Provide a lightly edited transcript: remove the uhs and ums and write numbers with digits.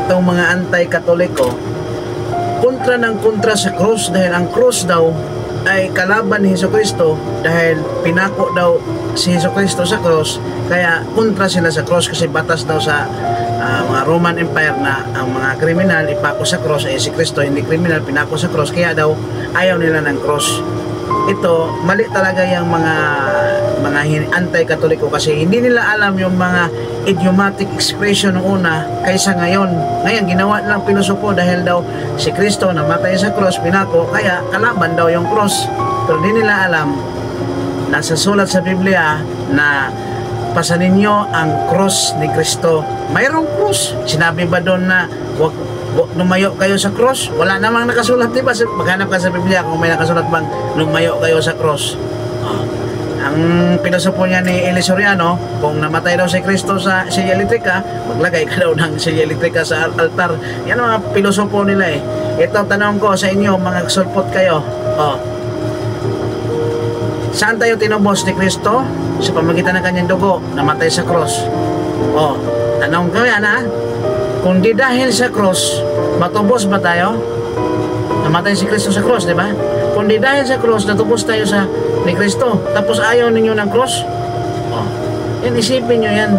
itong mga anti-katoliko, kontra ng kontra sa cross, dahil ang cross daw ay kalaban ni Jesucristo, dahil pinako daw si Jesucristo sa cross, kaya kontra sila sa cross, kasi batas daw sa mga Roman Empire na ang mga kriminal ipako sa cross, ay si Kristo hindi kriminal, pinako sa cross, kaya daw ayaw nila ng cross. Ito, mali talaga yung mga anti-katoliko, kasi hindi nila alam yung mga idiomatic expression ng una kaysa ngayon. Ngayon, ginawa nilang pilosopo dahil daw si Kristo namatay sa cross, pinako, kaya kalaban daw yung cross. Pero hindi nila alam, nasa sulat sa Biblia na pasanin nyo ang cross ni Kristo. Mayroong cross. Sinabi ba doon na wag lumayo kayo sa cross? Wala namang nakasulat, diba? Maghanap ka sa Biblia kung may nakasulat bang lumayo kayo sa cross. Ang pilosopo niya ni Eli Soriano, kung namatay daw si Kristo sa silya elektrika, maglagay ka daw ng silya elektrika sa altar. Yan ang mga pilosopo nila eh. Ito, tanong ko sa inyo, mga sulpot kayo. Saan tayo tinubos ni Kristo? Sa pamagitan ng kanyang dugo, namatay sa cross. Tanong ko yan ha. Kung di dahil sa cross, matubos ba tayo? Namatay si Kristo sa cross, di ba? Kung di dahil sa cross, natubos tayo sa ni Kristo. Tapos ayaw ninyo ng cross? Yan, isipin nyo yan.